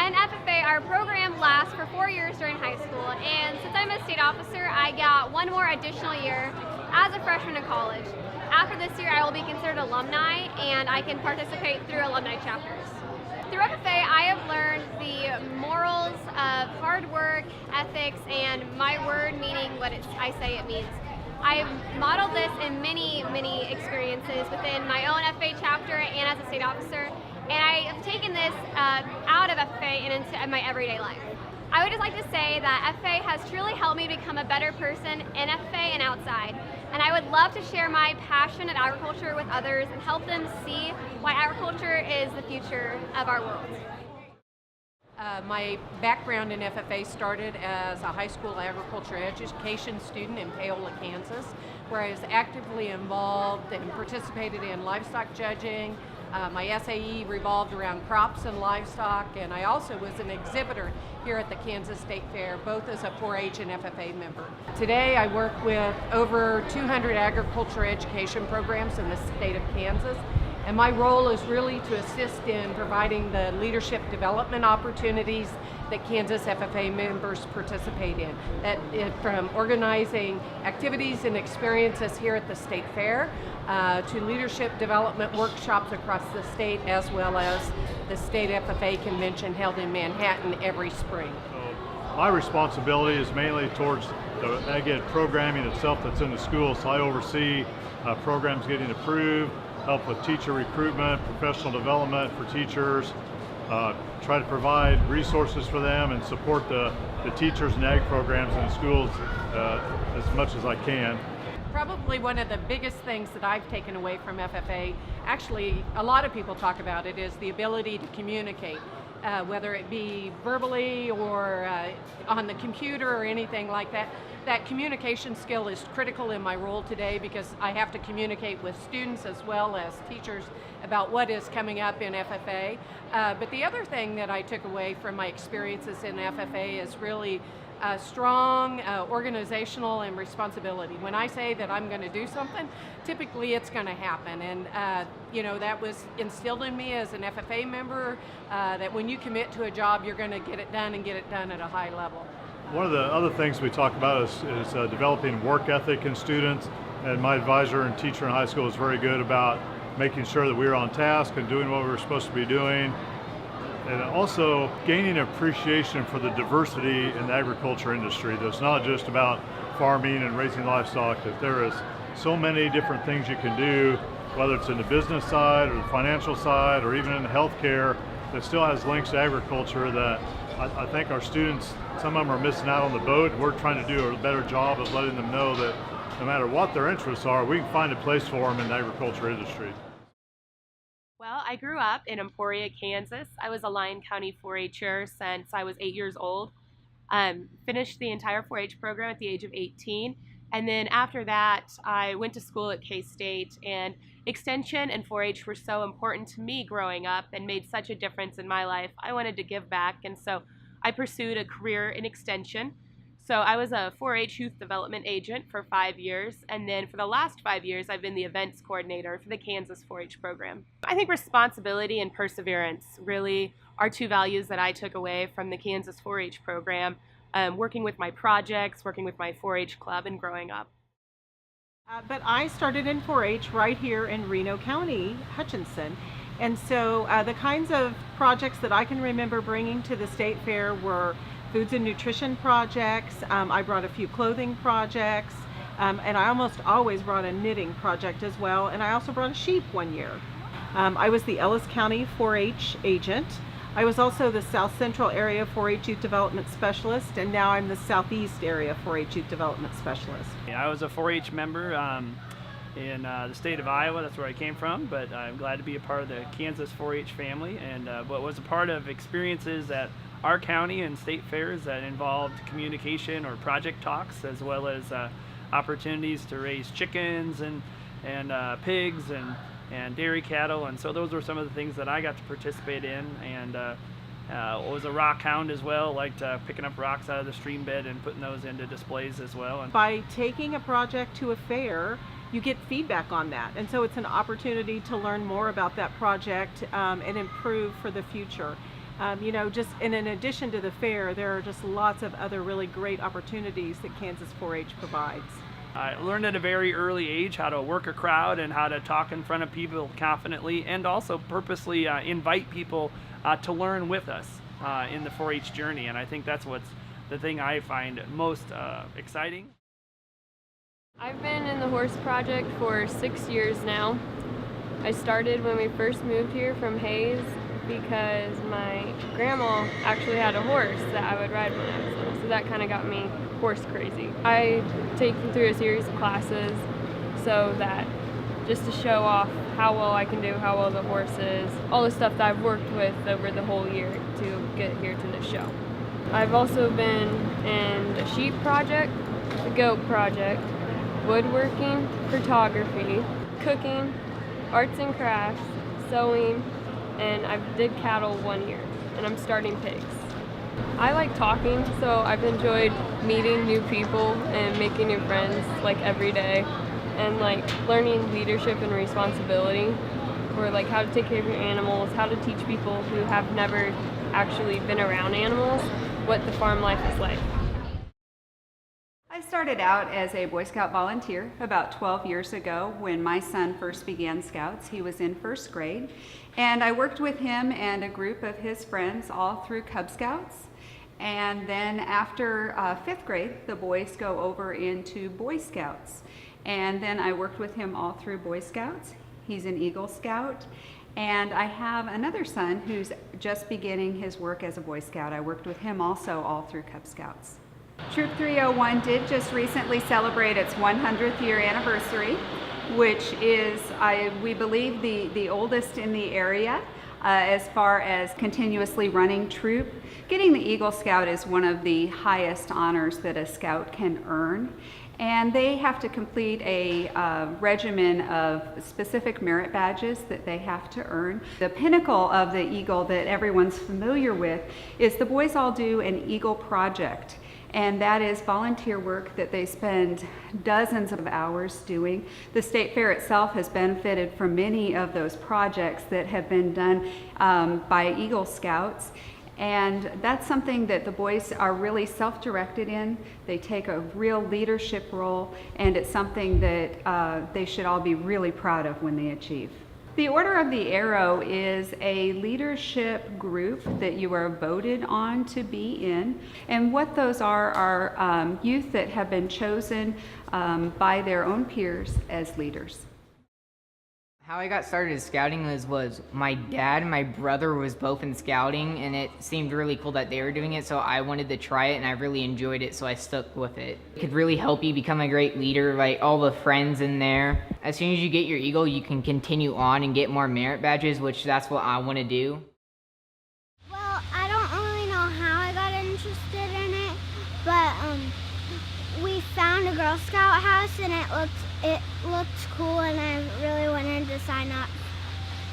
In FFA, our program lasts for 4 years during high school, and since I'm a state officer, I got one more additional year as a freshman in college. After this year, I will be considered alumni, and I can participate through alumni chapters. Through FFA, I have learned the morals of hard work, ethics, and my word meaning what I say it means. I've modeled this in many experiences within my own FFA chapter and as a state officer, and I have taken this out of FFA and into my everyday life. I would just like to say that FFA has truly helped me become a better person in FFA and outside, and I would love to share my passion of agriculture with others and help them see why agriculture is the future of our world. My background in FFA started as a high school agriculture education student in Paola, Kansas, where I was actively involved and participated in livestock judging. My SAE revolved around crops and livestock, and I also was an exhibitor here at the Kansas State Fair, both as a 4-H and FFA member. Today I work with over 200 agriculture education programs in the state of Kansas, and my role is really to assist in providing the leadership development opportunities that Kansas FFA members participate in. From organizing activities and experiences here at the State Fair to leadership development workshops across the state, as well as the State FFA convention held in Manhattan every spring. So my responsibility is mainly towards the ag ed programming itself that's in the school, so I oversee programs getting approved, help with teacher recruitment, professional development for teachers, try to provide resources for them and support the teachers and ag programs in the schools as much as I can. Probably one of the biggest things that I've taken away from FFA, actually a lot of people talk about it, is the ability to communicate, whether it be verbally or on the computer or anything like that. That communication skill is critical in my role today because I have to communicate with students as well as teachers about what is coming up in FFA. But the other thing that I took away from my experiences in FFA is really strong organizational and responsibility. When I say that I'm going to do something, typically it's going to happen. And that was instilled in me as an FFA member, that when you commit to a job, you're going to get it done and get it done at a high level. One of the other things we talk about is developing work ethic in students, and my advisor and teacher in high school is very good about making sure that we're on task and doing what we're supposed to be doing, and also gaining appreciation for the diversity in the agriculture industry. That's not just about farming and raising livestock, that there is so many different things you can do, whether it's in the business side or the financial side or even in the healthcare, that still has links to agriculture that I think our students, some of them are missing out on the boat. We're trying to do a better job of letting them know that no matter what their interests are, we can find a place for them in the agriculture industry. Well, I grew up in Emporia, Kansas. I was a Lyon County 4-H'er since I was 8 years old. Finished the entire 4-H program at the age of 18. And then after that, I went to school at K-State, and Extension and 4-H were so important to me growing up and made such a difference in my life. I wanted to give back, and so I pursued a career in Extension. So I was a 4-H youth development agent for 5 years, and then for the last 5 years, I've been the events coordinator for the Kansas 4-H program. I think responsibility and perseverance really are two values that I took away from the Kansas 4-H program, working with my projects, working with my 4-H club, and growing up. But I started in 4-H right here in Reno County, Hutchinson. And so the kinds of projects that I can remember bringing to the state fair were foods and nutrition projects. I brought a few clothing projects, and I almost always brought a knitting project as well. And I also brought a sheep one year. I was the Ellis County 4-H agent. I was also the South Central Area 4-H Youth Development Specialist, and now I'm the Southeast Area 4-H Youth Development Specialist. I was a 4-H member in the state of Iowa. That's where I came from, but I'm glad to be a part of the Kansas 4-H family, and what was a part of experiences at our county and state fairs that involved communication or project talks, as well as opportunities to raise chickens and pigs and dairy cattle, and so those were some of the things that I got to participate in. And was a rock hound as well, liked picking up rocks out of the stream bed and putting those into displays as well. And by taking a project to a fair, you get feedback on that, and so it's an opportunity to learn more about that project and improve for the future. Just in addition to the fair, there are just lots of other really great opportunities that Kansas 4-H provides. I learned at a very early age how to work a crowd and how to talk in front of people confidently, and also purposely invite people to learn with us in the 4-H journey. And I think that's what's the thing I find most exciting. I've been in the horse project for 6 years now. I started when we first moved here from Hayes because my grandma actually had a horse that I would ride when I was little, so that kind of got me horse crazy. I take them through a series of classes so that just to show off how well I can do, how well the horse is, all the stuff that I've worked with over the whole year to get here to this show. I've also been in the sheep project, the goat project, woodworking, photography, cooking, arts and crafts, sewing, and I did cattle 1 year, and I'm starting pigs. I like talking, so I've enjoyed meeting new people and making new friends like every day, and like learning leadership and responsibility, or like how to take care of your animals, how to teach people who have never actually been around animals what the farm life is like. I started out as a Boy Scout volunteer about 12 years ago when my son first began Scouts. He was in first grade, and I worked with him and a group of his friends all through Cub Scouts. And then after fifth grade, the boys go over into Boy Scouts. And then I worked with him all through Boy Scouts. He's an Eagle Scout. And I have another son who's just beginning his work as a Boy Scout. I worked with him also all through Cub Scouts. Troop 301 did just recently celebrate its 100th year anniversary, which is, we believe, the oldest in the area as far as continuously running troop. Getting the Eagle Scout is one of the highest honors that a Scout can earn. And they have to complete a regimen of specific merit badges that they have to earn. The pinnacle of the Eagle that everyone's familiar with is the boys all do an Eagle Project. And that is volunteer work that they spend dozens of hours doing. The State Fair itself has benefited from many of those projects that have been done by Eagle Scouts. And that's something that the boys are really self-directed in. They take a real leadership role, and it's something that they should all be really proud of when they achieve. The Order of the Arrow is a leadership group that you are voted on to be in. And what those are youth that have been chosen by their own peers as leaders. How I got started in scouting was my dad and my brother was both in scouting, and it seemed really cool that they were doing it, so I wanted to try it, and I really enjoyed it, so I stuck with it. It could really help you become a great leader, like all the friends in there. As soon as you get your Eagle, you can continue on and get more merit badges, which that's what I want to do. Well, I don't really know how I got interested in it, but we found a Girl Scout house, and it looked cool, and I really wanted to sign up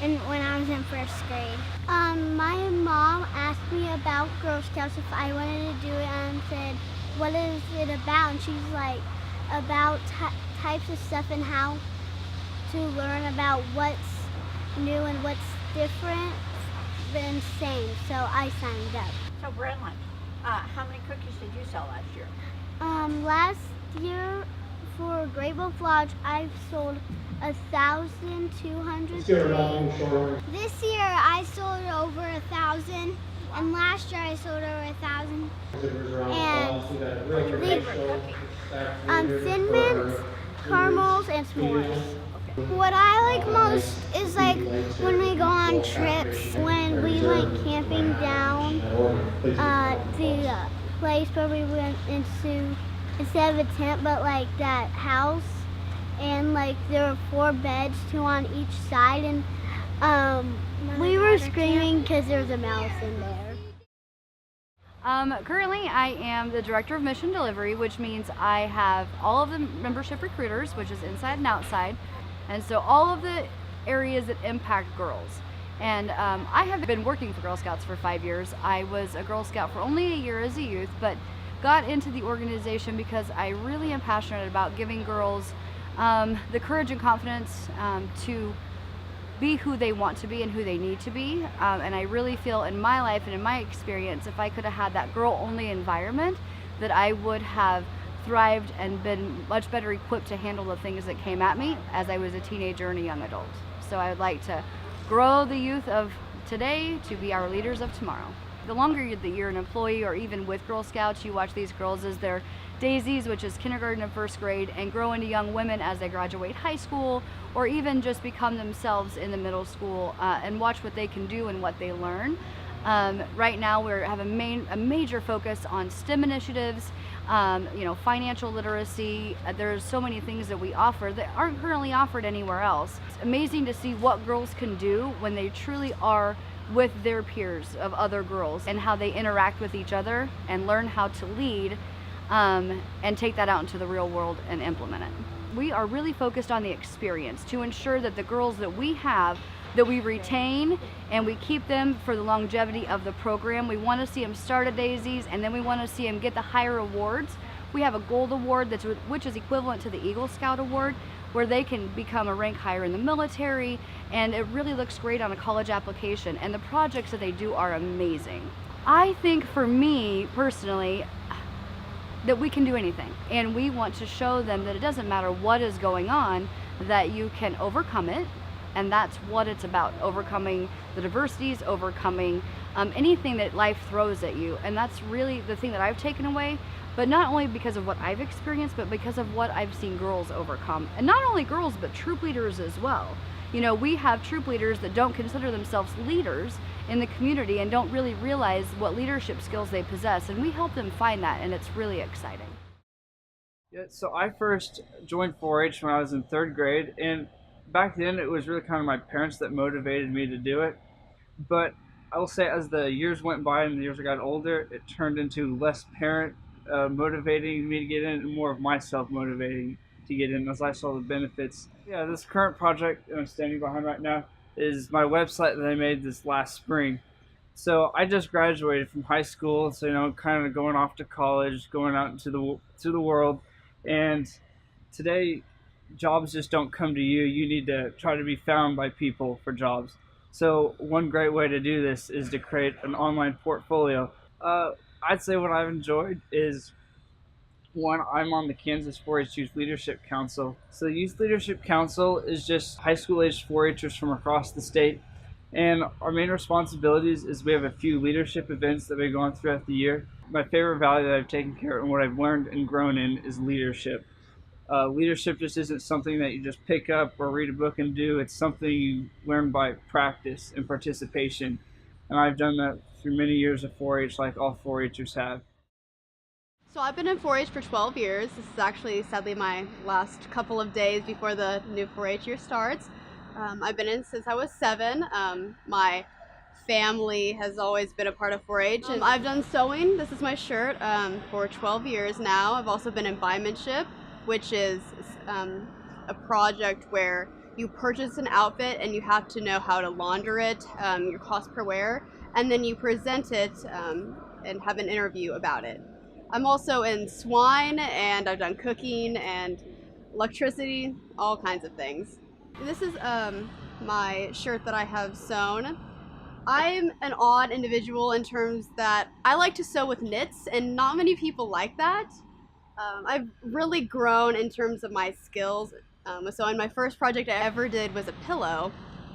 when I was in first grade. My mom asked me about Girl Scouts if I wanted to do it, and said, what is it about? And she's like, about types of stuff and how to learn about what's new and what's different than same. So I signed up. So Brenlyn, how many cookies did you sell last year? Last year, for Great Wolf Lodge, I've sold 1,200 cookies. This year I sold over 1,000, and last year I sold over 1,000. And Thin Mints, caramels, and s'mores. What I like most is like when we go on trips, when we went camping down the place where we went into, instead of a tent, but like that house, and like there were 4 beds, 2 on each side, and we were screaming because there was a mouse in there. Currently I am the Director of Mission Delivery, which means I have all of the membership recruiters, which is inside and outside, and so all of the areas that impact girls. And I have been working for Girl Scouts for 5 years. I was a Girl Scout for only a year as a youth, but got into the organization because I really am passionate about giving girls the courage and confidence to be who they want to be and who they need to be. And I really feel in my life and in my experience, if I could have had that girl-only environment, that I would have thrived and been much better equipped to handle the things that came at me as I was a teenager and a young adult. So I would like to grow the youth of today to be our leaders of tomorrow. The longer that you're an employee or even with Girl Scouts, you watch these girls as they're daisies, which is kindergarten and first grade, and grow into young women as they graduate high school or even just become themselves in the middle school, and watch what they can do and what they learn. Right now we have a major focus on STEM initiatives, financial literacy. There's so many things that we offer that aren't currently offered anywhere else. It's amazing to see what girls can do when they truly are with their peers of other girls and how they interact with each other and learn how to lead, and take that out into the real world and implement it. We are really focused on the experience to ensure that the girls that we have, that we retain and we keep them for the longevity of the program. We want to see them start at Daisies, and then we want to see them get the higher awards. We have a gold award which is equivalent to the Eagle Scout award, where they can become a rank higher in the military, and it really looks great on a college application, and the projects that they do are amazing. I think for me personally that we can do anything, and we want to show them that it doesn't matter what is going on, that you can overcome it. And that's what it's about, overcoming the diversities, overcoming anything that life throws at you. And that's really the thing that I've taken away, but not only because of what I've experienced, but because of what I've seen girls overcome. And not only girls, but troop leaders as well. We have troop leaders that don't consider themselves leaders in the community and don't really realize what leadership skills they possess. And we help them find that, and it's really exciting. Yeah, so I first joined 4-H when I was in 3rd grade, and back then it was really kind of my parents that motivated me to do it. But I will say, as the years went by and the years I got older, it turned into less parent motivating me to get in and more of myself motivating to get in as I saw the benefits. Yeah, this current project I'm standing behind right now is my website that I made this last spring. So I just graduated from high school, so kind of going off to college, going out into the world, and today jobs just don't come to you. You need to try to be found by people for jobs. So one great way to do this is to create an online portfolio. I'd say what I've enjoyed is, one, I'm on the Kansas 4-H Youth Leadership Council. So the Youth Leadership Council is just high school aged 4-Hers from across the state. And our main responsibilities is we have a few leadership events that we go on throughout the year. My favorite value that I've taken care of and what I've learned and grown in is leadership. Leadership just isn't something that you just pick up or read a book and do. It's something you learn by practice and participation. And I've done that through many years of 4-H, like all 4-Hers have. So I've been in 4-H for 12 years. This is actually sadly my last couple of days before the new 4-H year starts. I've been in since I was 7. My family has always been a part of 4-H. And I've done sewing. This is my shirt for 12 years now. I've also been in buymanship, which is a project where you purchase an outfit and you have to know how to launder it, your cost per wear, and then you present it and have an interview about it. I'm also in swine, and I've done cooking and electricity, all kinds of things. This is my shirt that I have sewn. I'm an odd individual in terms that I like to sew with knits, and not many people like that. I've really grown in terms of my skills. So my first project I ever did was a pillow,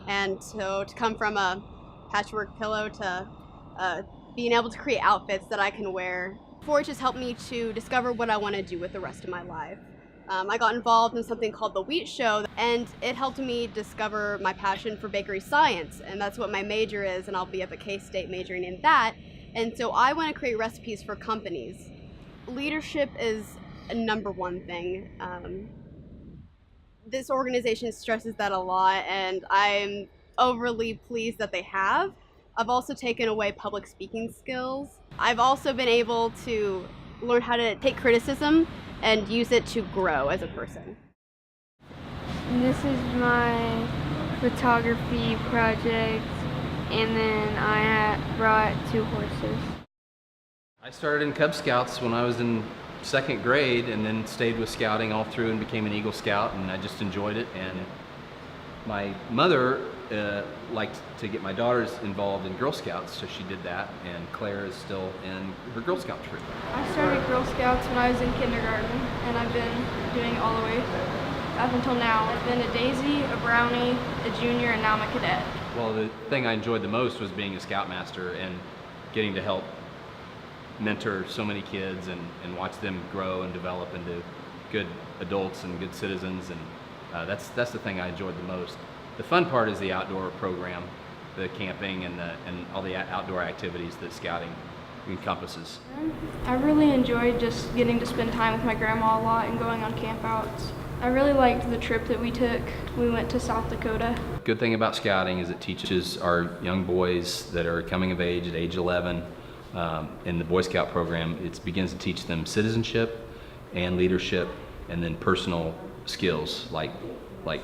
and so to come from a patchwork pillow to being able to create outfits that I can wear. 4-H has helped me to discover what I want to do with the rest of my life. I got involved in something called the Wheat Show, and it helped me discover my passion for bakery science, and that's what my major is, and I'll be up at K-State majoring in that. And so I want to create recipes for companies. Leadership is a #1 thing. This organization stresses that a lot, and I'm overly pleased that they have. I've also taken away public speaking skills. I've also been able to learn how to take criticism and use it to grow as a person. This is my photography project, and then I brought 2 horses. I started in Cub Scouts when I was in 2nd grade, and then stayed with scouting all through and became an Eagle Scout, and I just enjoyed it. And my mother liked to get my daughters involved in Girl Scouts, so she did that, and Claire is still in her Girl Scout troop. I started Girl Scouts when I was in kindergarten, and I've been doing it all the way up until now. I've been a Daisy, a Brownie, a Junior, and now I'm a Cadet. Well, the thing I enjoyed the most was being a Scoutmaster and getting to help mentor so many kids and watch them grow and develop into good adults and good citizens, and that's the thing I enjoyed the most. The fun part is the outdoor program, the camping and all the outdoor activities that Scouting encompasses. I really enjoyed just getting to spend time with my grandma a lot and going on campouts. I really liked the trip that we took. We went to South Dakota. Good thing about Scouting is it teaches our young boys that are coming of age at age 11 in the Boy Scout program. It begins to teach them citizenship and leadership, and then personal skills like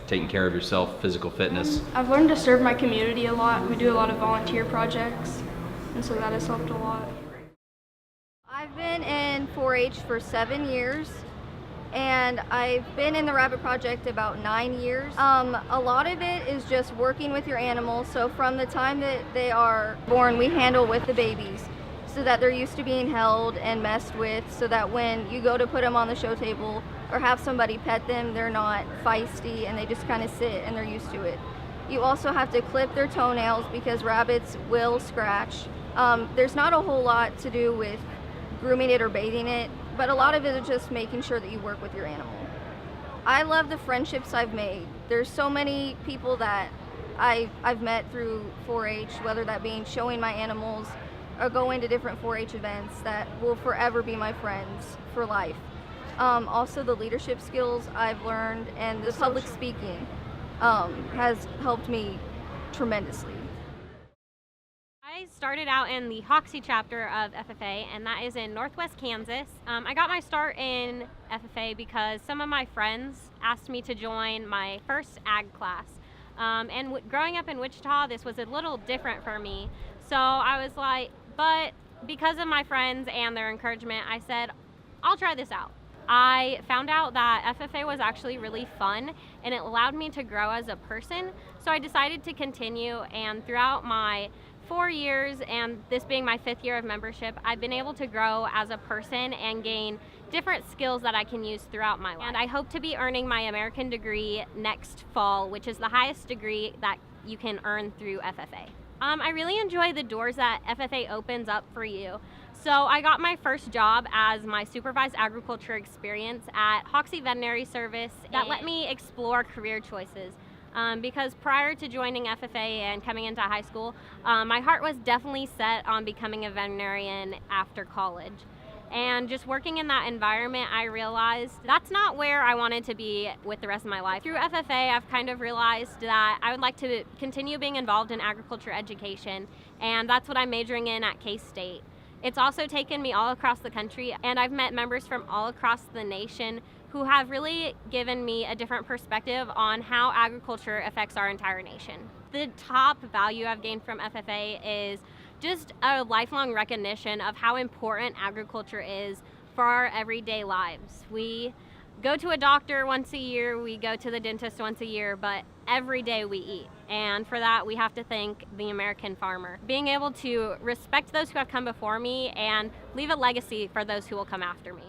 taking care of yourself, physical fitness. I've learned to serve my community a lot. We do a lot of volunteer projects, and so that has helped a lot. I've been in 4-H for 7 years, and I've been in the Rabbit Project about 9 years. A lot of it is just working with your animals. So from the time that they are born, we handle with the babies so that they're used to being held and messed with, so that when you go to put them on the show table or have somebody pet them, they're not feisty and they just kind of sit and they're used to it. You also have to clip their toenails because rabbits will scratch. There's not a whole lot to do with grooming it or bathing it, but a lot of it is just making sure that you work with your animal. I love the friendships I've made. There's so many people that I've met through 4-H, whether that being showing my animals or going to different 4-H events, that will forever be my friends for life. Also the leadership skills I've learned and the public speaking has helped me tremendously. I started out in the Hoxie chapter of FFA, and that is in Northwest Kansas. I got my start in FFA because some of my friends asked me to join my first ag class. And growing up in Wichita, this was a little different for me. So I was like, but because of my friends and their encouragement, I said, I'll try this out. I found out that FFA was actually really fun and it allowed me to grow as a person. So I decided to continue, and throughout my 4 years, and this being my 5th year of membership, I've been able to grow as a person and gain different skills that I can use throughout my life. And I hope to be earning my American degree next fall, which is the highest degree that you can earn through FFA. I really enjoy the doors that FFA opens up for you. So I got my first job as my supervised agriculture experience at Hoxie Veterinary Service. That let me explore career choices. Because prior to joining FFA and coming into high school, my heart was definitely set on becoming a veterinarian after college. And just working in that environment, I realized that's not where I wanted to be with the rest of my life. Through FFA, I've kind of realized that I would like to continue being involved in agriculture education, and that's what I'm majoring in at K-State. It's also taken me all across the country, and I've met members from all across the nation who have really given me a different perspective on how agriculture affects our entire nation. The top value I've gained from FFA is just a lifelong recognition of how important agriculture is for our everyday lives. We go to a doctor once a year, we go to the dentist once a year, but every day we eat. And for that, we have to thank the American farmer. Being able to respect those who have come before me and leave a legacy for those who will come after me.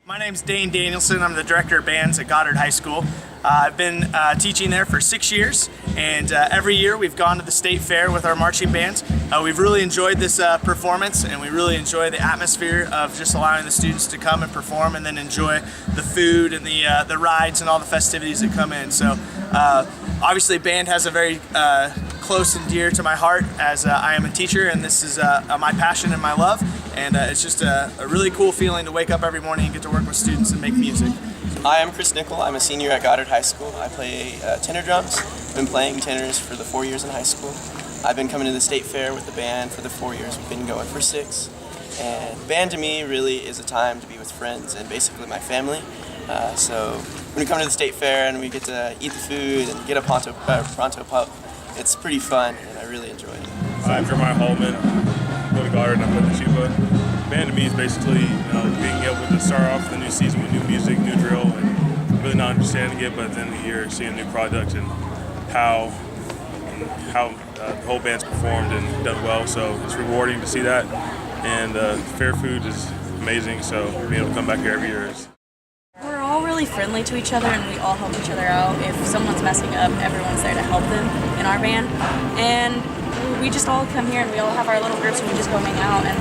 My name's Dane Danielson. I'm the director of bands at Goddard High School. I've been teaching there for 6 years, and every year we've gone to the state fair with our marching bands. We've really enjoyed this performance, and we really enjoy the atmosphere of just allowing the students to come and perform and then enjoy the food and the rides and all the festivities that come in. So obviously band has a very close and dear to my heart, as I am a teacher, and this is my passion and my love. And it's just a really cool feeling to wake up every morning and get to work with students and make music. Hi, I'm Chris Nickel. I'm a senior at Goddard High School. I play tenor drums. I've been playing tenors for the 4 years in high school. I've been coming to the state fair with the band for the 4 years. We've been going for 6. And band to me really is a time to be with friends and basically my family. So when we come to the state fair and we get to eat the food and get a pronto pup, it's pretty fun and I really enjoy it. I'm Jeremiah Holman. Go to Goddard and I play the tuba. Band to me is basically being able to start off the new season with new music, new drill, and really not understanding it, but at the end of the year seeing new products and how how the whole band's performed and done well. So it's rewarding to see that. And fair food is amazing. So being able to come back here every year is. We're all really friendly to each other, and we all help each other out. If someone's messing up, everyone's there to help them in our band. And we just all come here, and we all have our little groups, and we just go hang out, and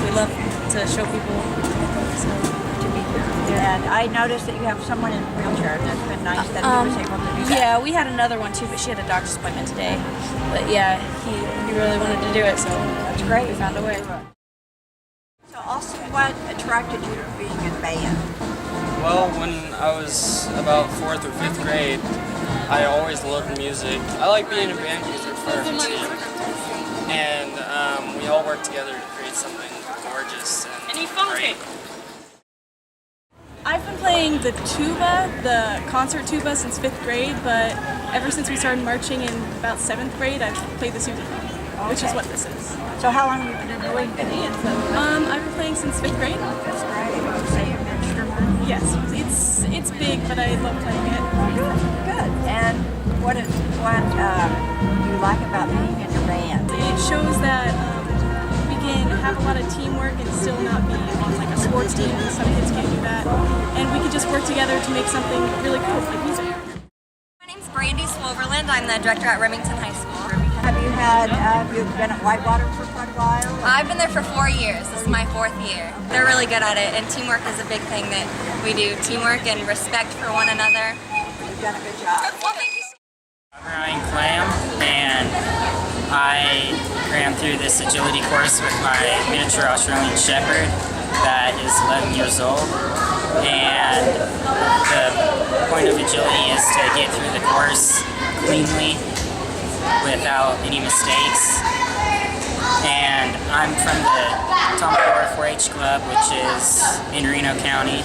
we love to show people to be here. And I noticed that you have someone in a wheelchair. That's been nice that he was able to do that. Yeah, we had another one too, but she had a doctor's appointment today. But yeah, he really wanted to do it, so that's great. We found a way. So Austin, what attracted you to being in band? Well, when I was about 4th or 5th grade, I always loved music. I like being in band because we're part of a team. And we all work together to create something gorgeous and great. I've been playing the tuba, the concert tuba, since 5th grade, but ever since we started marching in about 7th grade, I've played the sousaphone, which is what this is. So how long have you been doing band? I've been playing since 5th grade. That's great. Would you say you're an instrument? Yes, it's big, but I love playing it. Good. And what do you like about being in your band? It shows that we can have a lot of teamwork and still not be on like a sports team. Some kids can't do that. And we can just work together to make something really cool, like music. My name's Brandy Swoverland. I'm the director at Remington High School. Have you been at Whitewater for quite a while? I've been there for 4 years. This is my 4th year. They're really good at it, and teamwork is a big thing that we do. Teamwork and respect for one another. You've done a good job. Well, thank you so much. I'm Ryan Clam, and I ran through this agility course with my miniature Australian Shepherd that is 11 years old. And the point of agility is to get through the course cleanly without any mistakes. And I'm from the Tomadora 4-H Club, which is in Reno County.